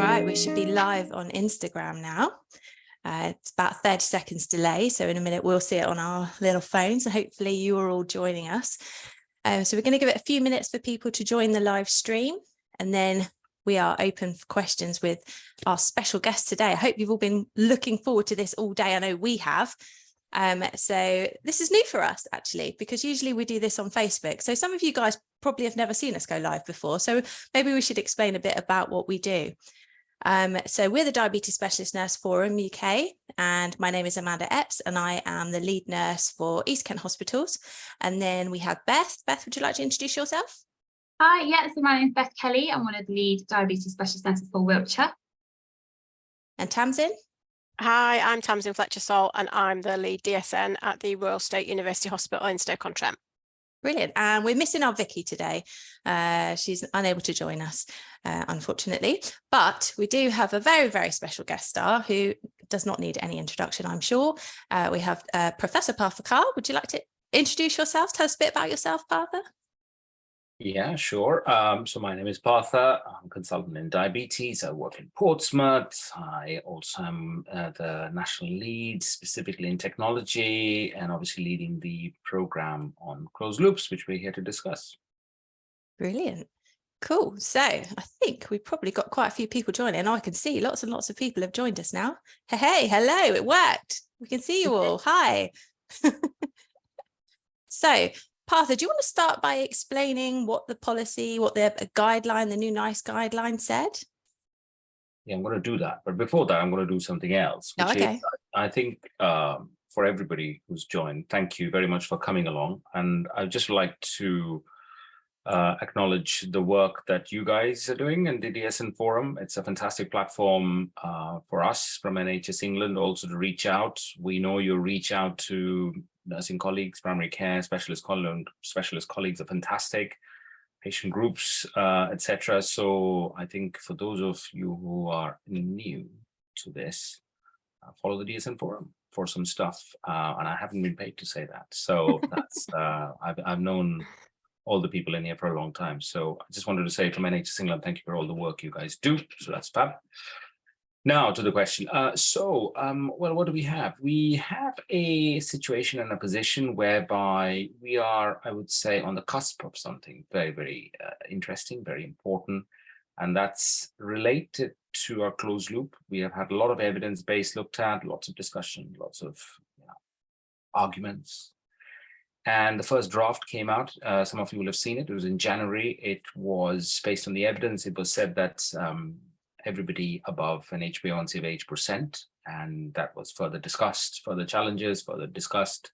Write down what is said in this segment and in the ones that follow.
right, we should be live on Instagram now. It's about 30 seconds delay, so in a minute we'll see it on our little phones, and hopefully you are all joining us. So we're going to give it a few minutes for people to join the live stream, and then we are open for questions with our special guest today. I hope you've all been looking forward to this all day. I know we have. So this is new for us, actually, because usually we do this on Facebook. So some of you guys probably have never seen us go live before. So maybe we should explain a bit about what we do. So we're the Diabetes Specialist Nurse Forum UK, and my name is Amanda Epps, and I am the lead nurse for East Kent Hospitals. And then we have Beth. Beth, would you like to introduce yourself? Hi, so my name is Beth Kelly. I'm one of the lead Diabetes Specialist Nurses for Wiltshire. And Tamsin? Hi, I'm Tamsin Fletcher-Salt, and I'm the lead DSN at the Royal State University Hospital in Stoke-on-Trent. Brilliant. And we're missing our Vicky today. She's unable to join us, unfortunately. But we do have a very, very special guest star who does not need any introduction, I'm sure. We have Professor Partha. Would you like to introduce yourself? Tell us a bit about yourself, Partha. Yeah, sure. So my name is Partha. I'm a consultant in diabetes. I work in Portsmouth. I also am the national lead, specifically in technology, and obviously leading the program on closed loops, which we're here to discuss. Brilliant. Cool. So I think we've probably got quite a few people joining, and I can see lots and lots of people have joined us now. Hey, hello, it worked. We can see you all. Hi. So Partha, do you want to start by explaining what the policy, what the guideline, the new NICE guideline said? Yeah, I'm going to do that. But before that, I'm going to do something else, which is, I think, for everybody who's joined, thank you very much for coming along. And I'd just like to acknowledge the work that you guys are doing in the DSN Forum. It's a fantastic platform for us from NHS England also to reach out. We know you reach out to nursing colleagues, primary care, specialist colleagues are fantastic, patient groups, etc. So I think for those of you who are new to this, follow the DSN Forum for some stuff. And I haven't been paid to say that. So that's I've known all the people in here for a long time. So I just wanted to say from NHS England, thank you for all the work you guys do. So that's fab. Now to the question. Well, what do we have? We have a situation and a position whereby we are, I would say, on the cusp of something very, very interesting, very important, and that's related to our closed loop. We have had a lot of evidence base looked at, lots of discussion, lots of arguments. And the first draft came out. Some of you will have seen it. It was in January. It was based on the evidence. It was said that everybody above an HbA1c of 8%, and that was further discussed, further challenges, further discussed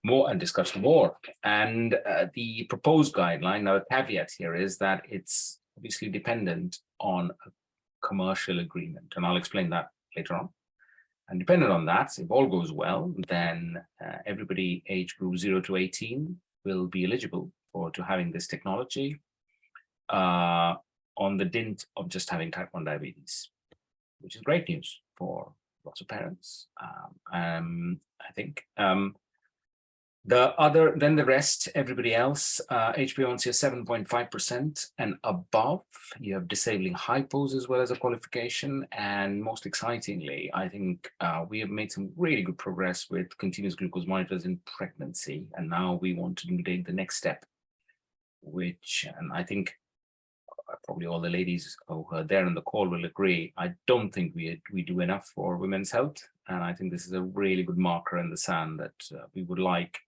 more and discussed more. And the proposed guideline, now the caveat here is that it's obviously dependent on a commercial agreement, and I'll explain that later on. And dependent on that, if all goes well, then everybody age group 0 to 18 will be eligible to having this technology on the dint of just having type 1 diabetes, which is great news for lots of parents. I think the rest, everybody else, HbA1c of 7.5% and above. You have disabling hypos as well as a qualification. And most excitingly, I think we have made some really good progress with continuous glucose monitors in pregnancy. And now we want to take the next step, which, and I think probably all the ladies who are there on the call will agree, I don't think we do enough for women's health. And I think this is a really good marker in the sand that we would like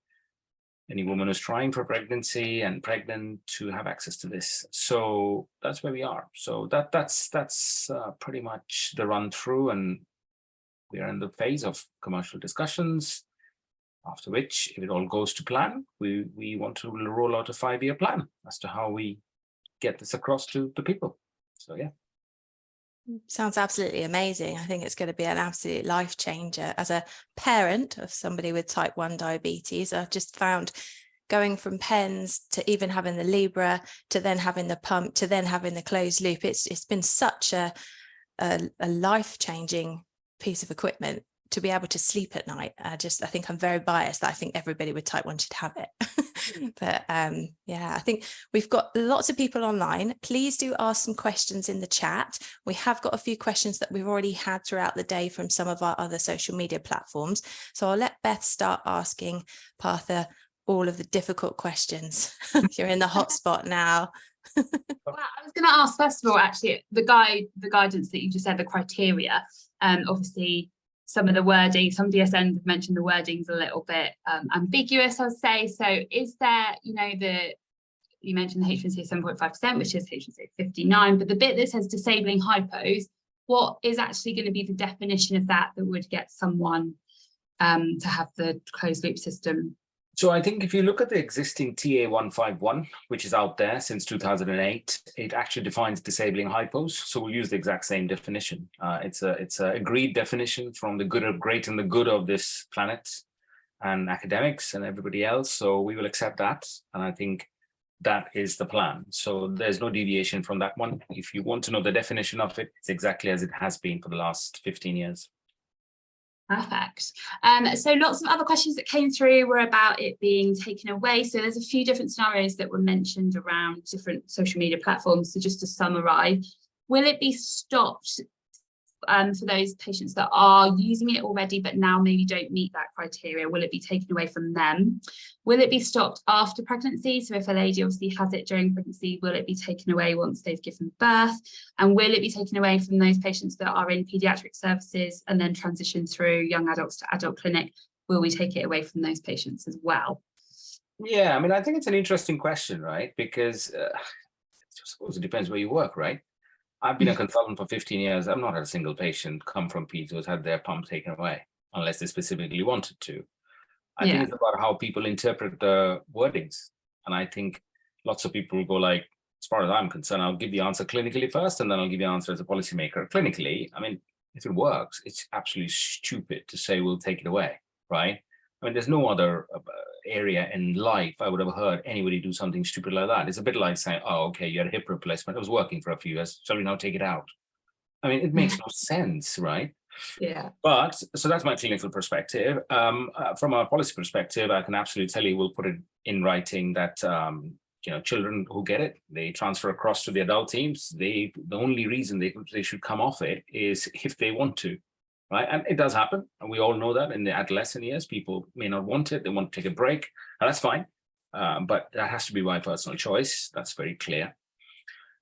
any woman who's trying for pregnancy and pregnant to have access to this. So that's where we are. So that's pretty much the run through, and we are in the phase of commercial discussions, after which, if it all goes to plan, we want to roll out a 5-year plan as to how we get this across to the people. So yeah. Sounds absolutely amazing. I think it's going to be an absolute life changer. As a parent of somebody with type 1 diabetes, I've just found going from pens to even having the Libra to then having the pump to then having the closed loop. It's been such a life-changing piece of equipment to be able to sleep at night. I think I'm very biased that I think everybody with type 1 should have it. But yeah, I think we've got lots of people online. Please do ask some questions in the chat. We have got a few questions that we've already had throughout the day from some of our other social media platforms. So I'll let Beth start asking Partha all of the difficult questions. You're in the hot spot now. Well, I was going to ask, first of all, actually, the guidance that you just said, the criteria, obviously some of the wording, some DSNs have mentioned the wording's a little bit ambiguous, I would say. So is there, you mentioned the HbA1c is 7.5%, which is HbA1c 59, but the bit that says disabling hypos, what is actually going to be the definition of that would get someone to have the closed loop system? So I think if you look at the existing TA 151, which is out there since 2008, it actually defines disabling hypos. So we'll use the exact same definition. It's a agreed definition from the great and the good of this planet and academics and everybody else. So we will accept that. And I think that is the plan. So there's no deviation from that one. If you want to know the definition of it, it's exactly as it has been for the last 15 years. Perfect. So lots of other questions that came through were about it being taken away. So there's a few different scenarios that were mentioned around different social media platforms. So just to summarize, will it be stopped for those patients that are using it already, but now maybe don't meet that criteria? Will it be taken away from them? Will it be stopped after pregnancy? So if a lady obviously has it during pregnancy, will it be taken away once they've given birth? And will it be taken away from those patients that are in paediatric services and then transition through young adults to adult clinic? Will we take it away from those patients as well? Yeah, I mean, I think it's an interesting question, right? Because I suppose it depends where you work, right? I've been a consultant for 15 years. I've not had a single patient come from peds who's had their pump taken away, unless they specifically wanted to. I think it's about how people interpret the wordings. And I think lots of people will go like, as far as I'm concerned, I'll give the answer clinically first, and then I'll give the answer as a policymaker. Clinically, I mean, if it works, it's absolutely stupid to say we'll take it away, right? I mean, there's no other area in life I would have heard anybody do something stupid like that. It's a bit like saying, oh, okay, you had a hip replacement. It was working for a few years. Shall we now take it out? I mean, it makes no sense, right? Yeah. But so that's my clinical perspective. From a policy perspective, I can absolutely tell you, we'll put it in writing that children who get it, they transfer across to the adult teams. The only reason they should come off it is if they want to. Right. And it does happen. And we all know that in the adolescent years, people may not want it. They want to take a break. And that's fine. But that has to be by personal choice. That's very clear.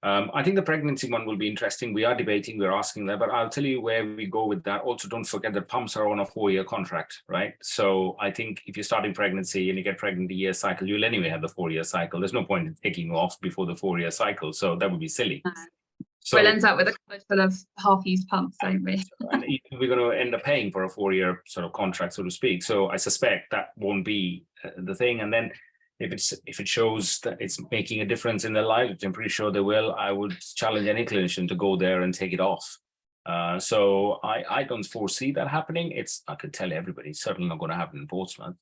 I think the pregnancy one will be interesting. We are debating, we're asking that, but I'll tell you where we go with that. Also, don't forget that pumps are on a 4-year contract, right? So I think if you're starting pregnancy and you get pregnant a year cycle, you'll anyway have the 4-year cycle. There's no point in taking off before the 4-year cycle. So that would be silly. So we'll end up with a cupboard full of half-used pumps, don't we? And we're going to end up paying for a 4-year sort of contract, so to speak. So I suspect that won't be the thing. And then if it shows that it's making a difference in their lives, which I'm pretty sure they will, I would challenge any clinician to go there and take it off. So I don't foresee that happening. I can tell everybody, it's certainly not going to happen in Portsmouth.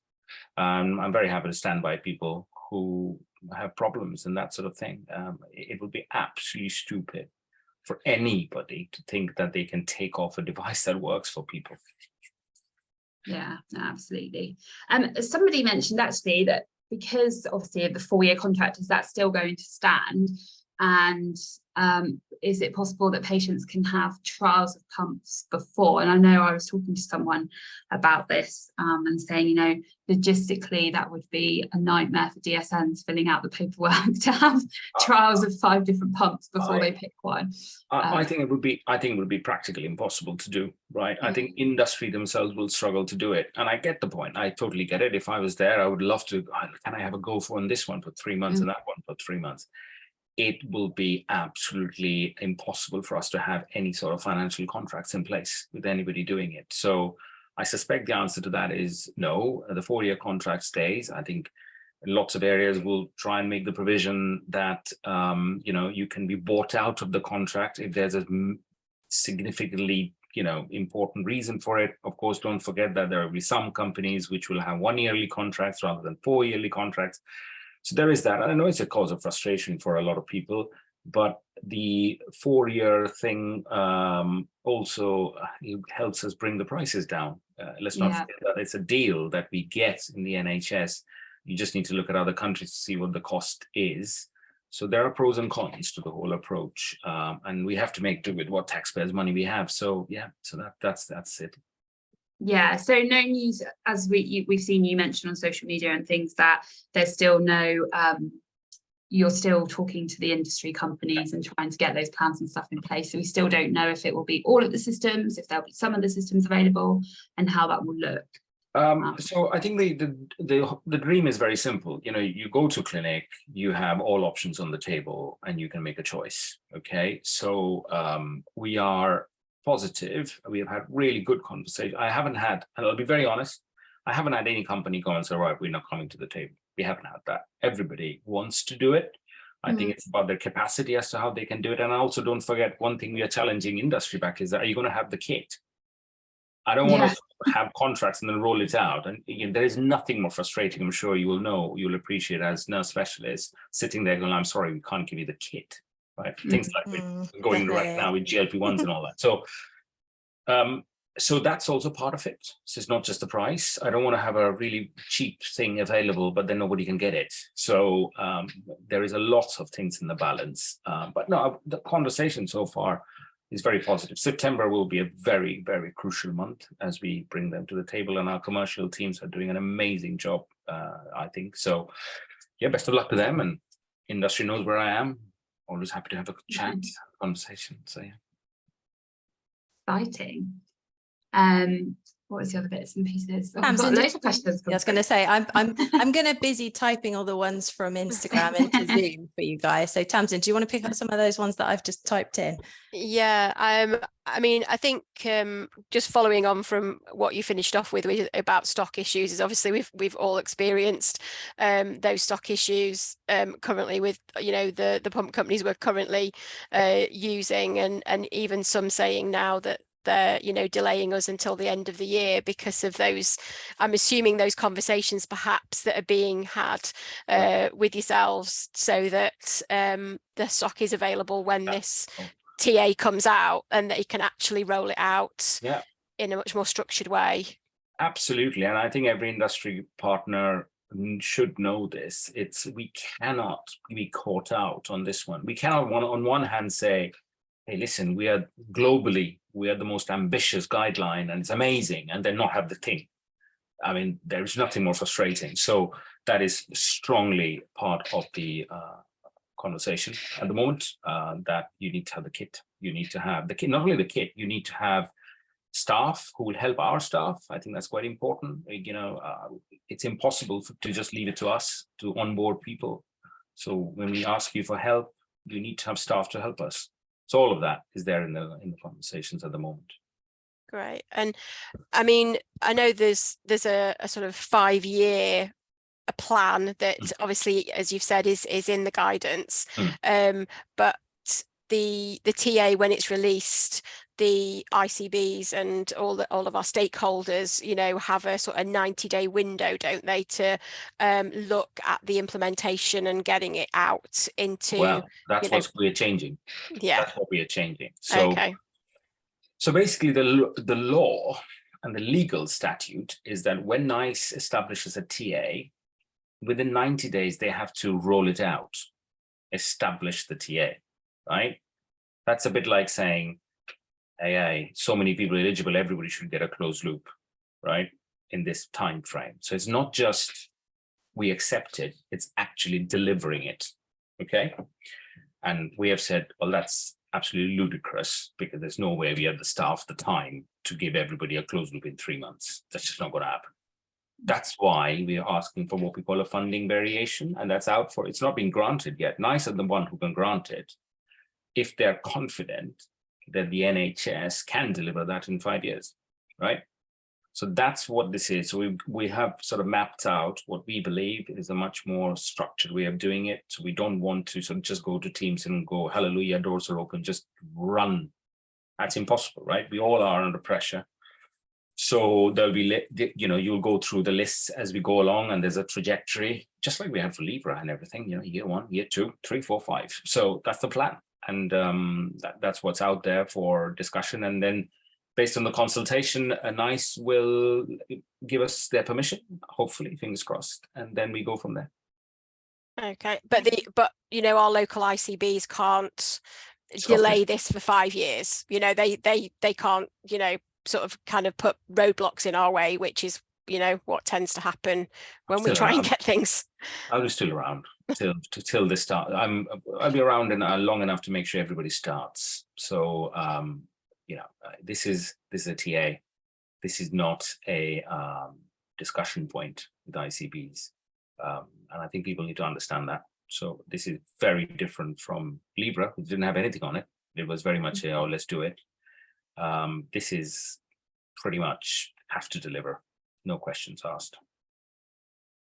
I'm very happy to stand by people who have problems and that sort of thing. It would be absolutely stupid for anybody to think that they can take off a device that works for people. Yeah, absolutely. Somebody mentioned actually that because obviously the 4-year contract, is that still going to stand? And is it possible that patients can have trials of pumps before? And I know I was talking to someone about this and saying, logistically, that would be a nightmare for DSNs filling out the paperwork to have trials of 5 different pumps before they pick one. I think it would be practically impossible to do, right? I think industry themselves will struggle to do it. And I get the point. I totally get it. If I was there, I would love to, can I have a go for this one for 3 months and that one for 3 months? It will be absolutely impossible for us to have any sort of financial contracts in place with anybody doing it. So I suspect the answer to that is no. The 4-year contract stays. I think lots of areas will try and make the provision that you can be bought out of the contract if there's a significantly important reason for it. Of course, don't forget that there will be some companies which will have 1-yearly contracts rather than 4-yearly contracts. So there is that. And I know it's a cause of frustration for a lot of people, but the 4-year thing also helps us bring the prices down. Let's not forget that it's a deal that we get in the NHS You just need to look at other countries to see what the cost is. So there are pros and cons to the whole approach, and we have to make do with what taxpayers' money we have. So yeah, so that's it. Yeah, so no news, as we've seen you mention on social media and things, that there's still no, you're still talking to the industry companies and trying to get those plans and stuff in place. So we still don't know if it will be all of the systems, if there'll be some of the systems available, and how that will look. So I think the dream is very simple. You know, you go to clinic, you have all options on the table, and you can make a choice. Okay, so we are positive. We have had really good conversation. I haven't had, and I'll be very honest, I haven't had any company go and say, right, we're not coming to the table. We haven't had that. Everybody wants to do it. I think it's about their capacity as to how they can do it. And also don't forget, one thing we are challenging industry back is that, are you going to have the kit? I don't want to have contracts and then roll it out. And again, there is nothing more frustrating, I'm sure you will know, you'll appreciate, as nurse specialists sitting there going, I'm sorry, we can't give you the kit, right? Things like we're going right now with GLP-1s and all that. So, so that's also part of it. So it's not just the price. I don't want to have a really cheap thing available, but then nobody can get it. So there is a lot of things in the balance. But no, the conversation so far is very positive. September will be a very, very crucial month as we bring them to the table, and our commercial teams are doing an amazing job, I think. So yeah, best of luck to them, and industry knows where I am. Always happy to have a chat, conversation. So yeah. Exciting. What was the other bits and pieces? Oh, I've got loads of questions. I was going to say, I'm going to busy typing all the ones from Instagram into Zoom for you guys. So Tamsin, do you want to pick up some of those ones that I've just typed in? Yeah, I mean, I think just following on from what you finished off with about stock issues, is obviously we've all experienced those stock issues currently with, you know, the pump companies we're currently using, and even some saying now that they're, you know, delaying us until the end of the year because of those, I'm assuming, those conversations perhaps that are being had with yourselves, so that the stock is available when this TA comes out, and that you can actually roll it out in a much more structured way. Absolutely. And I think every industry partner should know this. We cannot be caught out on this one. We cannot on one hand say, hey, listen, we are globally, we are the most ambitious guideline and it's amazing, and then not have the thing. I mean, there's nothing more frustrating. So that is strongly part of the conversation at the moment, that you need to have the kit. You need to have the kit, not only the kit, you need to have staff who will help our staff. I think that's quite important. You know, it's impossible to just leave it to us to onboard people. So when we ask you for help, you need to have staff to help us. So all of that is there in the conversations at the moment. Great. And I mean, I know there's a sort of 5-year plan that obviously, as you've said, is in the guidance. But the TA, when it's released, the ICBs and all of our stakeholders, you know, have a sort of 90-day window, don't they, to look at the implementation and getting it out into. Well, that's what we're changing. Yeah, that's what we are changing. So, so basically, the law and the legal statute is that when NICE establishes a TA, within 90 days they have to roll it out, establish the TA, right? That's a bit like saying, hey, so many people eligible, everybody should get a closed loop, right, in this time frame. So it's not just we accept it, it's actually delivering it, okay? And we have said, well, that's absolutely ludicrous, because there's no way we have the staff, the time to give everybody a closed loop in 3 months. That's just not going to happen. That's why we are asking for what we call a funding variation, and that's out for, it's not been granted yet. NICE are the one who can grant it if they're confident that the NHS can deliver that in 5 years, right? So that's what this is. So we have sort of mapped out what we believe is a much more structured way of doing it. So we don't want to sort of just go to Teams and go, hallelujah, doors are open, just run. That's impossible, right? We all are under pressure. So there'll be, you know, you'll go through the lists as we go along, and there's a trajectory, just like we have for Libra and everything, you know, year 1, year 2, 3, 4, 5. So that's the plan. And that's what's out there for discussion. And then based on the consultation, NICE will give us their permission, hopefully, fingers crossed, and then we go from there. Okay, but you know, our local ICBs can't delay this for 5 years. You know, they can't, you know, sort of kind of put roadblocks in our way, which is, you know, what tends to happen when we try and get things. I'll be still around till this start. I'll be around and long enough to make sure everybody starts. So you know, this is a TA. This is not a discussion point with ICBs, and I think people need to understand that. So this is very different from Libra, which didn't have anything on it. It was very much a, oh, let's do it. This is pretty much have to deliver, no questions asked.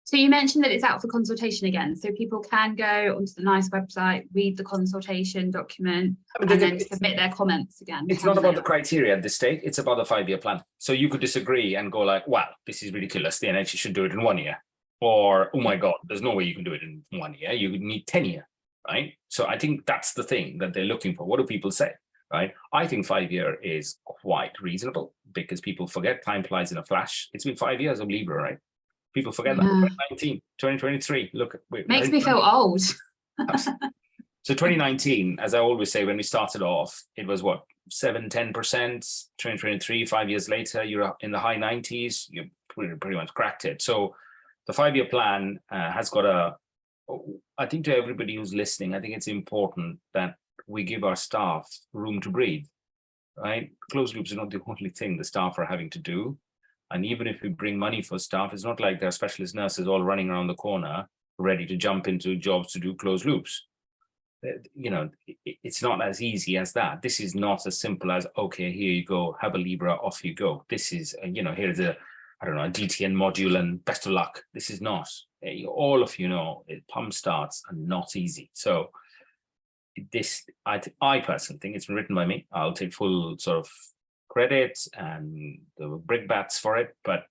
So you mentioned that it's out for consultation again, so people can go onto the NICE website, read the consultation document, and then submit their comments again. It's not about the criteria at this stage, it's about the 5-year plan. So you could disagree and go like, wow, this is ridiculous, the NHS should do it in 1 year. Or, oh my God, there's no way you can do it in 1 year, you would need 10 years, right? So I think that's the thing that they're looking for. What do people say, right? I think 5 year is quite reasonable because people forget, time flies in a flash. It's been 5 years of Libra, right? People forget that. 2019, 2023, look. Makes me feel old. So 2019, as I always say, when we started off, it was what, 7-10%. 2023, 5 years later, you're in the high 90s, you pretty much cracked it. So the 5-year plan has got I think to everybody who's listening, I think it's important that we give our staff room to breathe, right? Closed loops are not the only thing the staff are having to do. And even if we bring money for staff, it's not like there are specialist nurses all running around the corner, ready to jump into jobs to do closed loops. You know, it's not as easy as that. This is not as simple as, okay, here you go, have a Libra, off you go. This is, you know, here's a, I don't know, a DTN module and best of luck. This is not, all of you know, pump starts are not easy. So this, I personally think it's been written by me. I'll take full sort of credit and the brickbats for it, but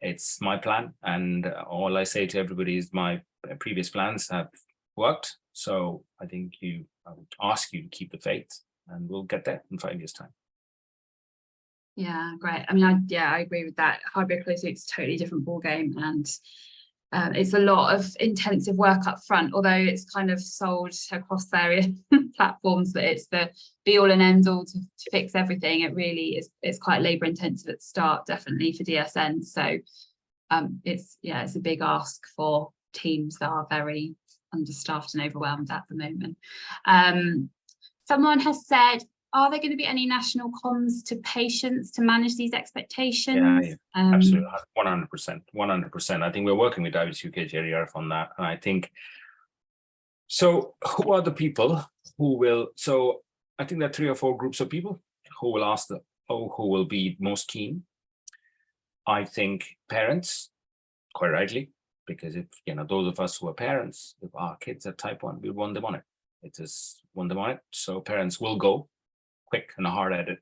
it's my plan. And all I say to everybody is my previous plans have worked. So I think I would ask you to keep the faith and we'll get there in 5 years' time. Yeah, great. I mean, I agree with that. Hybrid closed loop is a totally different ballgame, and it's a lot of intensive work up front, although it's kind of sold across various platforms that it's the be all and end all to fix everything. It really is, it's quite labour intensive at the start, definitely for DSN. So it's a big ask for teams that are very understaffed and overwhelmed at the moment. Someone has said, are there going to be any national comms to patients to manage these expectations? Yeah, absolutely, 100%. I think we're working with Diabetes UK JDRF on that. And I think, so who are the people who will, so I think there are 3 or 4 groups of people who will ask who will be most keen. I think parents, quite rightly, because if, you know, those of us who are parents, if our kids are type 1, we want them on it. It is want them on it. So parents will go quick and hard at it.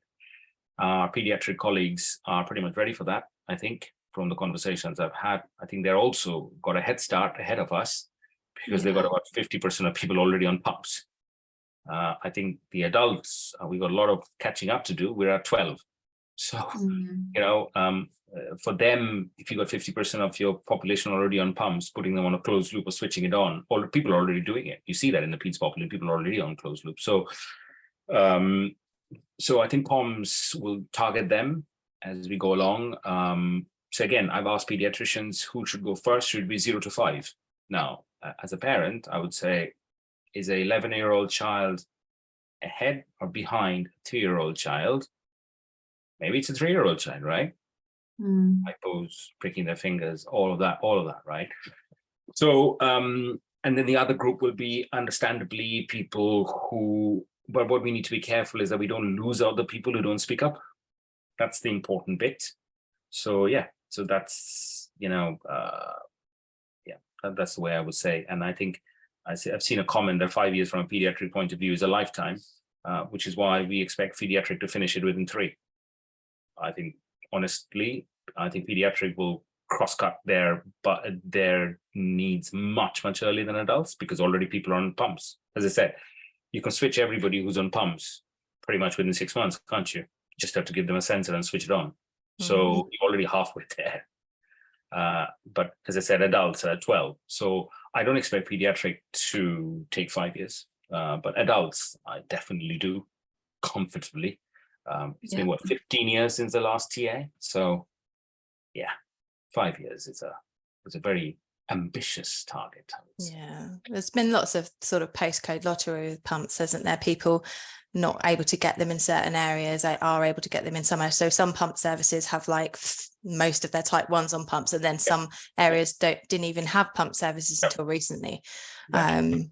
Our pediatric colleagues are pretty much ready for that. I think from the conversations I've had, I think they're also got a head start ahead of us because they've got about 50% of people already on pumps. I think the adults, we got a lot of catching up to do. We're at 12. So, you know, for them, if you got 50% of your population already on pumps, putting them on a closed loop or switching it on, all people are already doing it. You see that in the peds population, people are already on closed loop. So, so I think comms will target them as we go along. So again, I've asked pediatricians who should go first, should be 0 to 5. Now, as a parent, I would say, is a 11-year-old child ahead or behind a 2-year-old child? Maybe it's a 3-year-old child, right? Hypos, pricking their fingers, all of that, right? So, and then the other group will be understandably people who, but what we need to be careful is that we don't lose out the people who don't speak up. That's the important bit. So yeah, so that's, you know, that's the way I would say. And I think I've seen a comment that 5 years from a pediatric point of view is a lifetime, which is why we expect pediatric to finish it within 3. I think, honestly, I think pediatric will cross-cut their needs much earlier than adults because already people are on pumps. As I said, you can switch everybody who's on pumps pretty much within 6 months, can't you? just have to give them a sensor and switch it on. So you're already halfway there. But as I said, adults are at 12. So I don't expect pediatric to take 5 years, but adults, I definitely do comfortably. It's been, what, 15 years since the last TA? So yeah, 5 years is a very ambitious target. Yeah, there's been lots of sort of postcode lottery with pumps, hasn't there? People not able to get them in certain areas, are able to get them in some areas. So some pump services have like most of their type 1s on pumps, and then some areas didn't even have pump services until recently.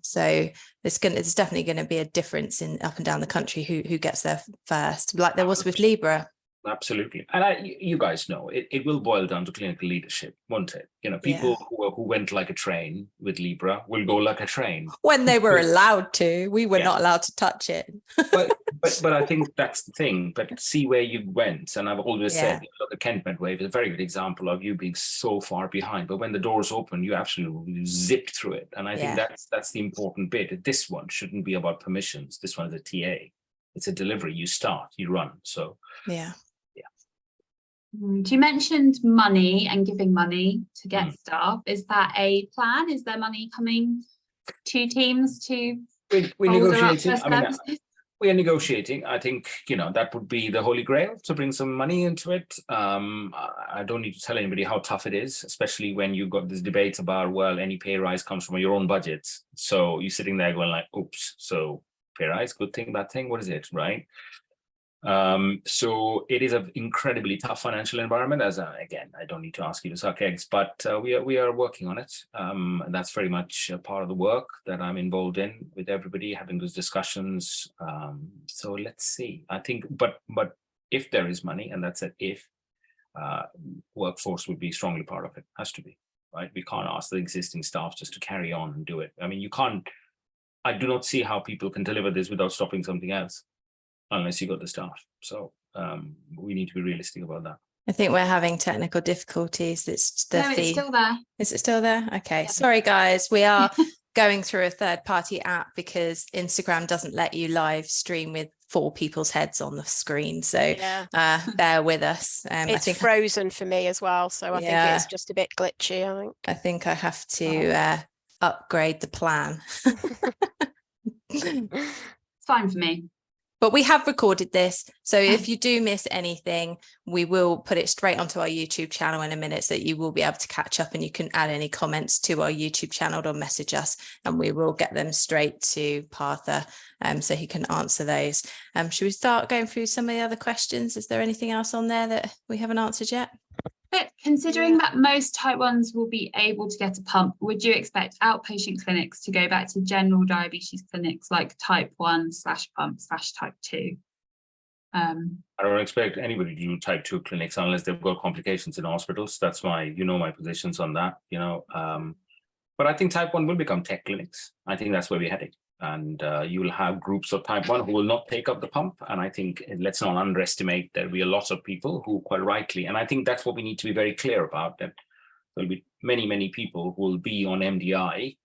So there's definitely going to be a difference in up and down the country who gets there first, like there was with Libra. Absolutely. And you guys know, it will boil down to clinical leadership, won't it? You know, people who went like a train with Libra will go like a train. When they were allowed to, we were not allowed to touch it. but I think that's the thing. But see where you went. And I've always said, look, the Kent Med wave is a very good example of you being so far behind. But when the doors open, you absolutely zipped through it. And I think that's the important bit. This one shouldn't be about permissions. This one is a TA. It's a delivery. You start, you run. So yeah. You mentioned money and giving money to get staff. Is that a plan? Is there money coming to teams to we're negotiating? We are negotiating. I think, you know, that would be the holy grail, to bring some money into it. I don't need to tell anybody how tough it is, especially when you've got this debate about, well, any pay rise comes from your own budget. So you're sitting there going like, oops, so pay rise, good thing, bad thing, what is it, right? So it is an incredibly tough financial environment. As again, I don't need to ask you to suck eggs, but we are working on it. And that's very much a part of the work that I'm involved in with everybody, having those discussions. So let's see. I think, but if there is money, and that's an if, workforce would be strongly part of it. Has to be, right? We can't ask the existing staff just to carry on and do it. I mean, you can't. I do not see how people can deliver this without stopping something else, unless you got the staff. So we need to be realistic about that. I think we're having technical difficulties. It's still there. Is it still there? Okay. Yeah. Sorry, guys. We are going through a third-party app because Instagram doesn't let you live stream with 4 people's heads on the screen. So bear with us. It's frozen for me as well. So I think it's just a bit glitchy, I think I have to upgrade the plan. It's fine for me. But we have recorded this, so if you do miss anything, we will put it straight onto our YouTube channel in a minute, so that you will be able to catch up, and you can add any comments to our YouTube channel or message us, and we will get them straight to Partha, so he can answer those. Should we start going through some of the other questions? Is there anything else on there that we haven't answered yet? But considering that most type 1s will be able to get a pump, would you expect outpatient clinics to go back to general diabetes clinics like type 1/pump/type 2? I don't expect anybody to do type 2 clinics unless they've got complications in hospitals. That's my positions on that, But I think type 1 will become tech clinics. I think that's where we're heading. And you will have groups of type 1 who will not take up the pump. And I think let's not underestimate there'll be a lot of people who quite rightly, and I think that's what we need to be very clear about, that there'll be many, many people who will be on MDI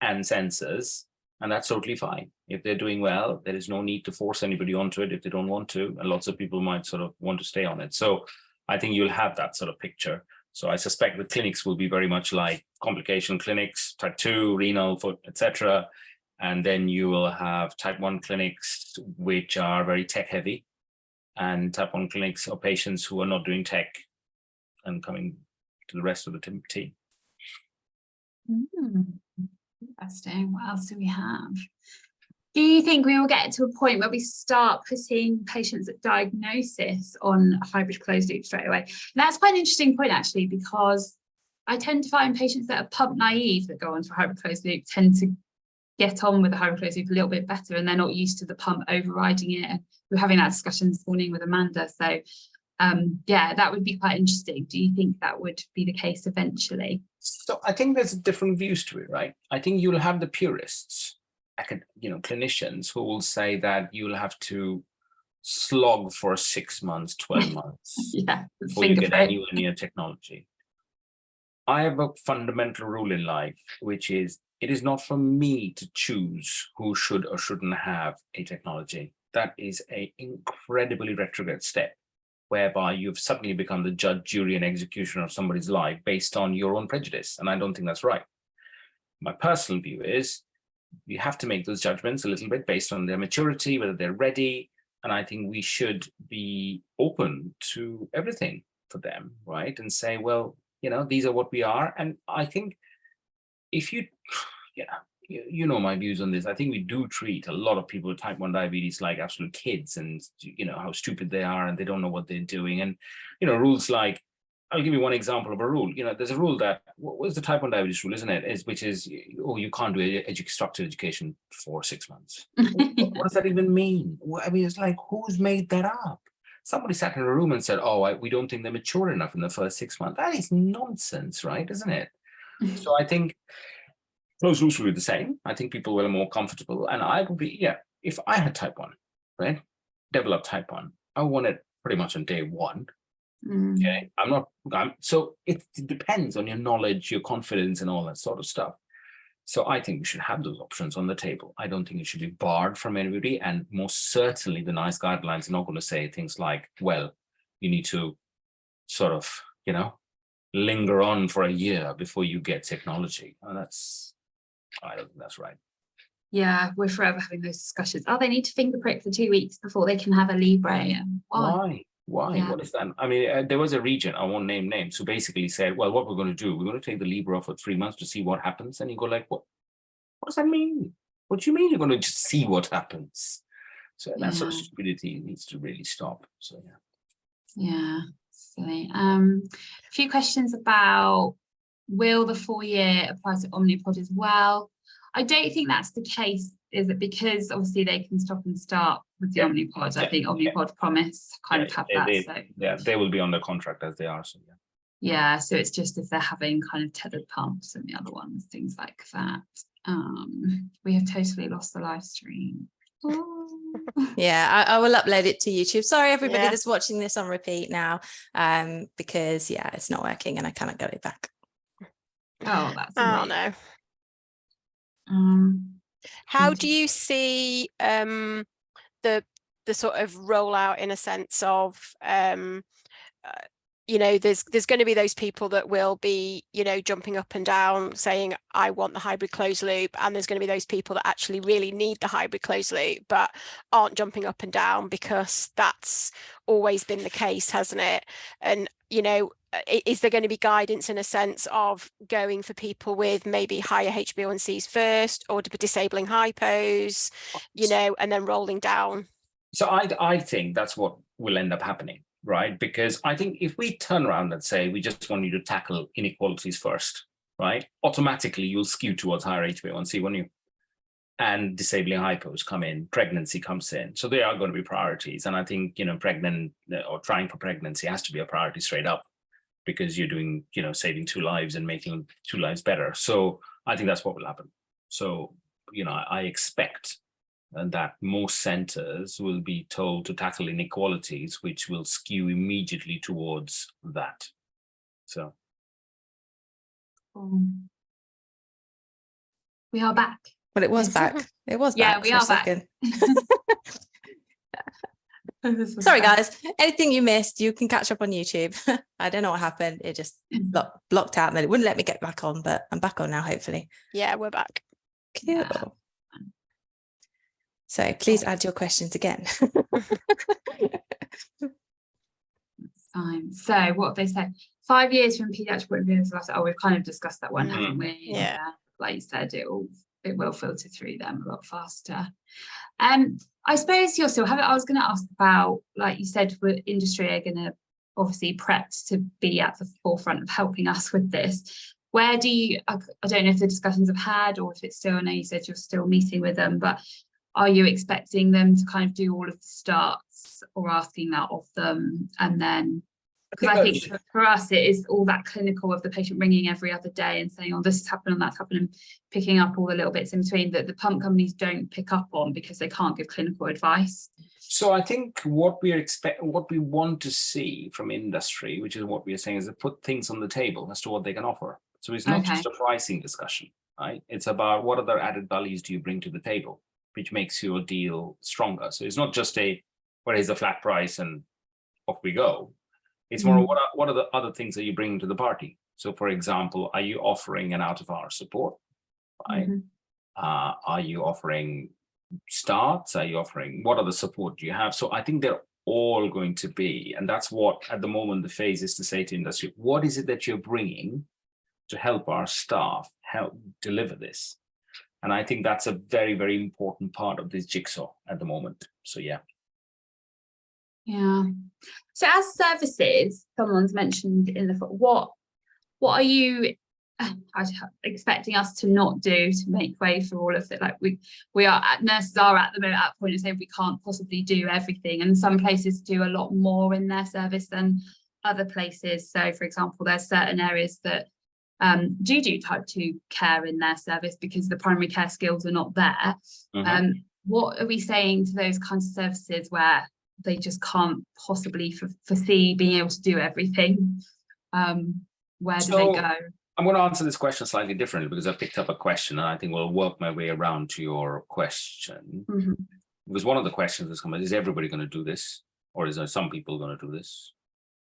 and sensors, and that's totally fine. If they're doing well, there is no need to force anybody onto it if they don't want to. And lots of people might sort of want to stay on it. So I think you'll have that sort of picture. So I suspect the clinics will be very much like complication clinics, type 2, renal, foot, etc. And then you will have type 1 clinics, which are very tech heavy, and type 1 clinics or patients who are not doing tech and coming to the rest of the team. Interesting. What else do we have? Do you think we will get to a point where we start putting patients at diagnosis on hybrid closed loop straight away? And that's quite an interesting point, actually, because I tend to find patients that are pump naive that go on to hybrid closed loop tend to get on with the hybrid closed loop a little bit better, and they're not used to the pump overriding it. And we're having that discussion this morning with Amanda. So that would be quite interesting. Do you think that would be the case eventually? So I think there's different views to it, right? I think you'll have the purists, clinicians who will say that you'll have to slog for 6 months, 12 months before you get anywhere near technology. I have a fundamental rule in life, which is it is not for me to choose who should or shouldn't have a technology. that is an incredibly retrograde step, whereby you've suddenly become the judge, jury, and executioner of somebody's life based on your own prejudice. And I don't think that's right. My personal view is you have to make those judgments a little bit based on their maturity, whether they're ready. And I think we should be open to everything for them, right? And say, well, these are what we are. And I think if you know my views on this, I think we do treat a lot of people with type 1 diabetes like absolute kids, and how stupid they are and they don't know what they're doing. And rules like, I'll give you one example of a rule. There's a rule that, what was the type 1 diabetes rule, isn't it? Which is, you can't do structured education for 6 months. What does that even mean? I mean, it's like, who's made that up? Somebody sat in a room and said, we don't think they're mature enough in the first 6 months. That is nonsense, right? Isn't it? So I think those rules will be the same. I think people were more comfortable. And I would be, if I had type 1, right, developed type 1, I want it pretty much on day one. Okay, so it depends on your knowledge, your confidence, and all that sort of stuff. So I think we should have those options on the table. I don't think it should be barred from anybody. And most certainly the NICE guidelines are not going to say things like, well, you need to sort of, linger on for a year before you get technology. And I don't think that's right. Yeah, we're forever having those discussions. They need to finger prick for 2 weeks before they can have a Libre. Why? Yeah. What is that? I mean, there was a region, I won't name names, who basically said, well, what we're going to do, we're going to take the Libre off for 3 months to see what happens. And you go like, what does that mean? What do you mean you're going to just see what happens? So that sort of stupidity needs to really stop. So yeah, silly. A few questions about, will the 4-year apply to Omnipod as well? I don't think that's the case, is it? Because obviously they can stop and start with the Omnipod. I think Omnipod promise kind of have that. They will be on the contract as they are. So yeah, so it's just if they're having kind of tethered pumps and the other ones, things like that. We have totally lost the live stream. Yeah, I will upload it to YouTube. Sorry, everybody that's watching this on repeat now, because it's not working and I cannot get it back. Oh, that's no. How do you see the sort of rollout, in a sense of there's going to be those people that will be jumping up and down saying I want the hybrid closed loop, and there's going to be those people that actually really need the hybrid closed loop but aren't jumping up and down because that's always been the case, hasn't it? And is there going to be guidance, in a sense of going for people with maybe higher HbA1cs first, or disabling hypos, and then rolling down? So I think that's what will end up happening, right? Because I think if we turn around and say we just want you to tackle inequalities first, right, automatically you'll skew towards higher HbA1c, won't you? And disabling hypos come in, pregnancy comes in. So they are going to be priorities. And I think, pregnant or trying for pregnancy has to be a priority straight up, because you're doing, saving 2 lives and making 2 lives better. So I think that's what will happen. So, I expect that most centers will be told to tackle inequalities, which will skew immediately towards that. So. We are back. Well, it was back. It was back. Yeah, we are back. Sorry, guys. Anything you missed, you can catch up on YouTube. I don't know what happened. It just blocked out, and then it wouldn't let me get back on, but I'm back on now, hopefully. Yeah, we're back. Cool. Yeah. So please add your questions again. Fine. So what have they said? 5 years from pediatric point of view. We've kind of discussed that one, haven't we? Yeah. Like you said, it will filter through them a lot faster. I suppose you're still having, I was going to ask about, like you said, industry are going to obviously prepped to be at the forefront of helping us with this. Where do you, I don't know if the discussions have had, or if it's still, I know you said you're still meeting with them, but are you expecting them to kind of do all of the starts, or asking that of them? And then, because I think for us, it is all that clinical of the patient ringing every other day and saying, oh, this has happened and that's happened, and picking up all the little bits in between that the pump companies don't pick up on because they can't give clinical advice. So I think what we want to see from industry, which is what we are saying, is to put things on the table as to what they can offer. So it's not just a pricing discussion, right? It's about what other added values do you bring to the table? which makes your deal stronger. So it's not just a, what is the flat price and off we go. It's more, what are the other things that you bring to the party? So for example, are you offering an out-of-hour support, right? Are you offering starts? Are you offering, what other support do you have? So I think they're all going to be, and that's what at the moment the phase is to say to industry, what is it that you're bringing to help our staff help deliver this? And I think that's a very, very important part of this jigsaw at the moment. So yeah. Yeah. So as services, someone's mentioned in the, what are you expecting us to not do to make way for all of it? Like nurses are at the moment at a point of saying we can't possibly do everything, and some places do a lot more in their service than other places. So for example, there's certain areas that do type 2 care in their service because the primary care skills are not there. What are we saying to those kinds of services where they just can't possibly foresee being able to do everything? Where do they go? I'm going to answer this question slightly differently because I picked up a question, and I think we'll work my way around to your question. Because one of the questions that's come is everybody going to do this, or is there some people going to do this?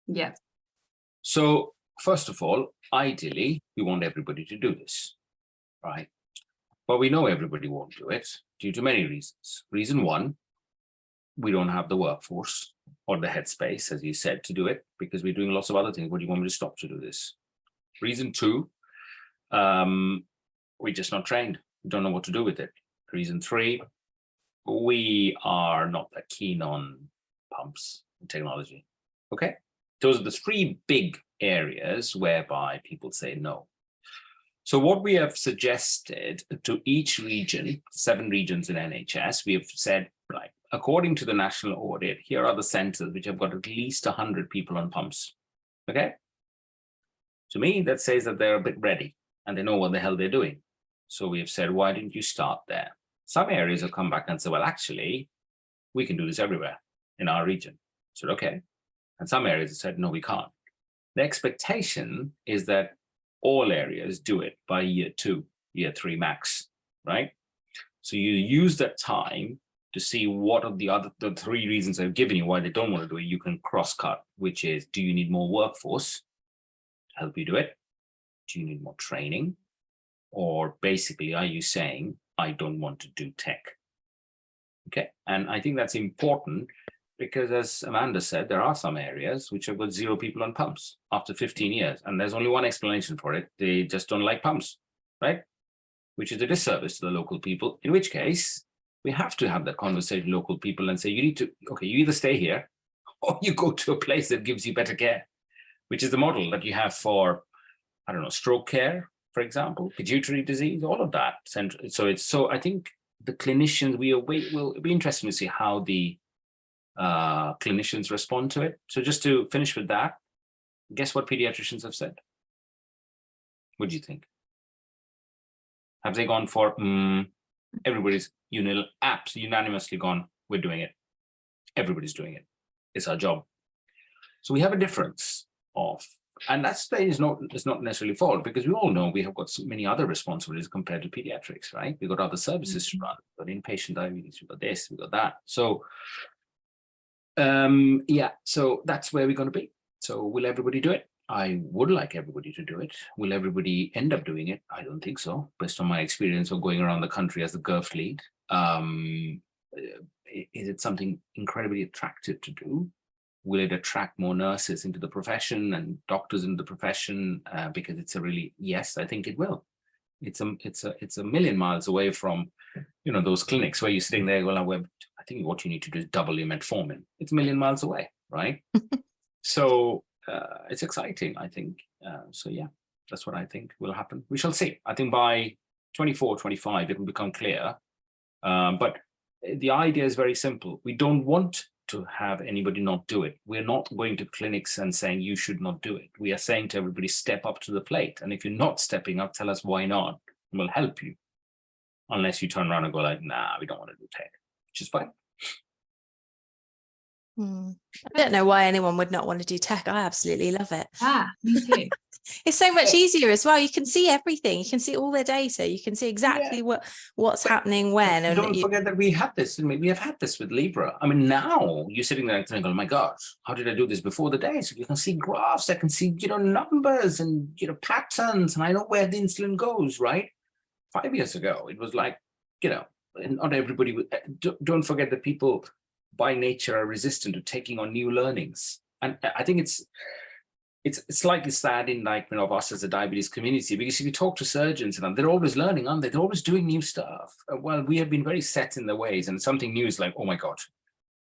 Yeah. So first of all, ideally, we want everybody to do this, right? But we know everybody won't do it due to many reasons. Reason one, we don't have the workforce or the headspace, as you said, to do it because we're doing lots of other things. What do you want me to stop to do this? Reason two, we're just not trained. We don't know what to do with it. Reason three, we are not that keen on pumps and technology. Okay, those are the three big areas whereby people say no. So what we have suggested to each region, 7 regions in NHS, we have said, right, according to the national audit, here are the centers which have got at least 100 people on pumps. Okay. To me, that says that they're a bit ready and they know what the hell they're doing. So we have said, why didn't you start there? Some areas have come back and said, well, actually, we can do this everywhere in our region. So, okay. And some areas have said, no, we can't. The expectation is that all areas do it by year 2, year 3 max, right? So you use that time to see what are the 3 reasons I've given you why they don't want to do it. You can cross-cut, which is, do you need more workforce to help you do it? Do you need more training? Or basically, are you saying, I don't want to do tech? Okay, and I think that's important because as Amanda said, there are some areas which have got 0 people on pumps after 15 years. And there's only one explanation for it. They just don't like pumps, right? Which is a disservice to the local people, in which case we have to have that conversation with local people and say, you need to, okay, you either stay here or you go to a place that gives you better care, which is the model that you have for, I don't know, stroke care, for example, pituitary disease, all of that. So I think the clinicians, will be interesting to see how the clinicians respond to it. So just to finish with that, guess what pediatricians have said? What do you think? Have they gone for everybody's unanimously gone, we're doing it. Everybody's doing it. It's our job. So we have a difference of, and that's not necessarily fault because we all know we have got so many other responsibilities compared to pediatrics, right? We've got other services to run, we've got inpatient diabetes, we've got this, we've got that. So yeah, so that's where we're going to be. So will everybody do it? I would like everybody to do it. Will everybody end up doing it? I don't think so, based on my experience of going around the country as the GERF lead. Is it something incredibly attractive to do? Will it attract more nurses into the profession and doctors into the profession? Because it's a really, yes, I think it will. It's a million miles away from, those clinics where you're sitting there going, well, I think what you need to do is double your metformin. It's a million miles away, right? So it's exciting, I think. So yeah, that's what I think will happen. We shall see. I think by 24, 25, it will become clear. But the idea is very simple. We don't want to have anybody not do it. We're not going to clinics and saying you should not do it. We are saying to everybody, step up to the plate. And if you're not stepping up, tell us why not. And we'll help you. Unless you turn around and go like, nah, we don't want to do tech, which is fine. I don't know why anyone would not want to do tech. I absolutely love it. Ah, me too. It's so much easier as well. You can see everything. You can see all their data. You can see exactly what's happening when. And don't forget that we had this. We have had this with Libra. I mean, now you're sitting there and thinking, "Oh my God, how did I do this before the day?" So you can see graphs. I can see, numbers and patterns, and I know where the insulin goes. Right? 5 years ago, it was like, not everybody would. Don't forget that people, by nature, are resistant to taking on new learnings, and I think it's slightly sad in of us as a diabetes community, because if you talk to surgeons, and they're always learning, aren't they? They're always doing new stuff. Well, we have been very set in the ways, and something new is like, oh my God,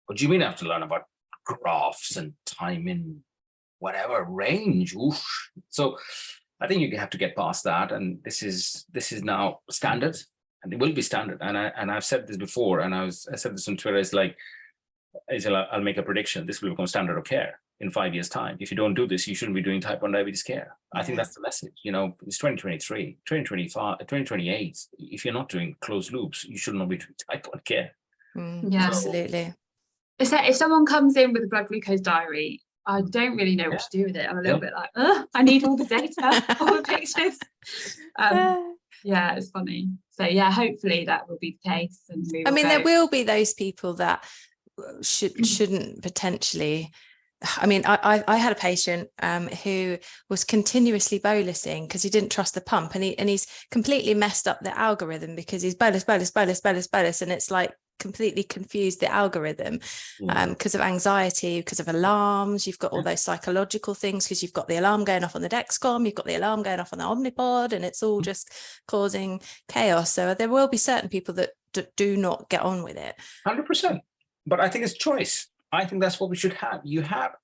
what do you mean I have to learn about graphs and time in whatever range? Oof. So I think you have to get past that, and this is now standard, and it will be standard. And I've said this before, and I said this on Twitter. It's like, I'll make a prediction: this will become standard of care in 5 years' time. If you don't do this, you shouldn't be doing type 1 diabetes care. I think that's the message. It's 2023, 2025, 2028. If you're not doing closed loops, you should not be doing type 1 care. Yeah, absolutely. If someone comes in with a blood glucose diary, I don't really know what to do with it. I'm a little bit like, I need all the data, all the pictures. Yeah, it's funny. So yeah, hopefully that will be the case. And there will be those people that shouldn't potentially. I mean, I had a patient who was continuously bolusing because he didn't trust the pump, and he's completely messed up the algorithm because he's bolus, and it's like completely confused the algorithm because of anxiety, because of alarms. You've got all those psychological things because you've got the alarm going off on the Dexcom, you've got the alarm going off on the Omnipod, and it's all just causing chaos. So there will be certain people that do not get on with it. 100%. But I think it's choice. I think that's what we should have.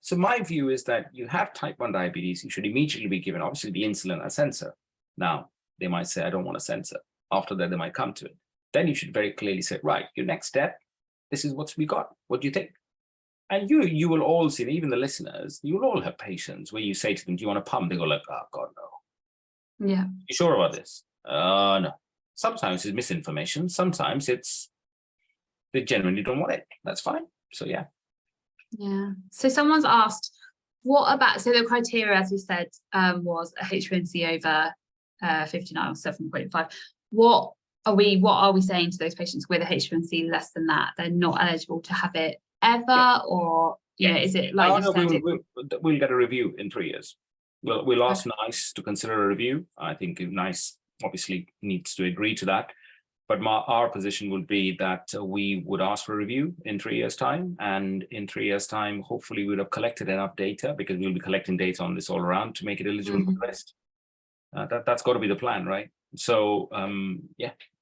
So my view is that you have type 1 diabetes, you should immediately be given, obviously, the insulin, a sensor. Now, they might say, I don't want a sensor. After that, they might come to it. Then you should very clearly say, right, your next step, this is what we got. What do you think? And you will all see, even the listeners, you will all have patients where you say to them, do you want a pump? They go like, oh God, no. Yeah. You sure about this? No. Sometimes it's misinformation. Sometimes they genuinely don't want it. That's fine. So yeah. Yeah. So someone's asked, what about, so the criteria, as we said, was a HbA1c over 59 or 7.5. What are we saying to those patients with a HbA1c less than that? They're not eligible to have it ever, or is it like we'll get a review in 3 years. We'll ask NICE to consider a review. I think NICE obviously needs to agree to that. But our position would be that we would ask for a review in 3 years' time. And in 3 years' time, hopefully we would have collected enough data, because we'll be collecting data on this all around to make it eligible for the rest. That's got to be the plan, right? So,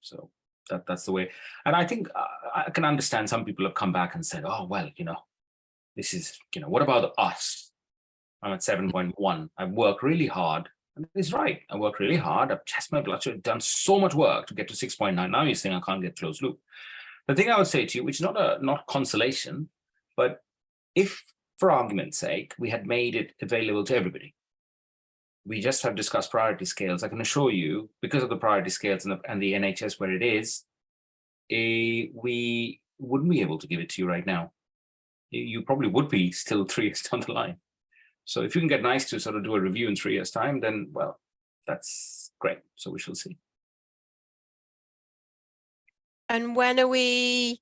so that's the way. And I think I can understand some people have come back and said, oh, well, this is, what about us? I'm at 7.1. I've worked really hard. And he's right. I worked really hard. I've tested my blood sugar, done so much work to get to 6.9. Now you're saying I can't get closed loop. The thing I would say to you, which is not consolation, but if, for argument's sake, we had made it available to everybody, we just have discussed priority scales. I can assure you, because of the priority scales and the NHS where it is, we wouldn't be able to give it to you right now. You probably would be still 3 years down the line. So if you can get NICE to sort of do a review in 3 years' time, then, well, that's great. So we shall see. And when are we?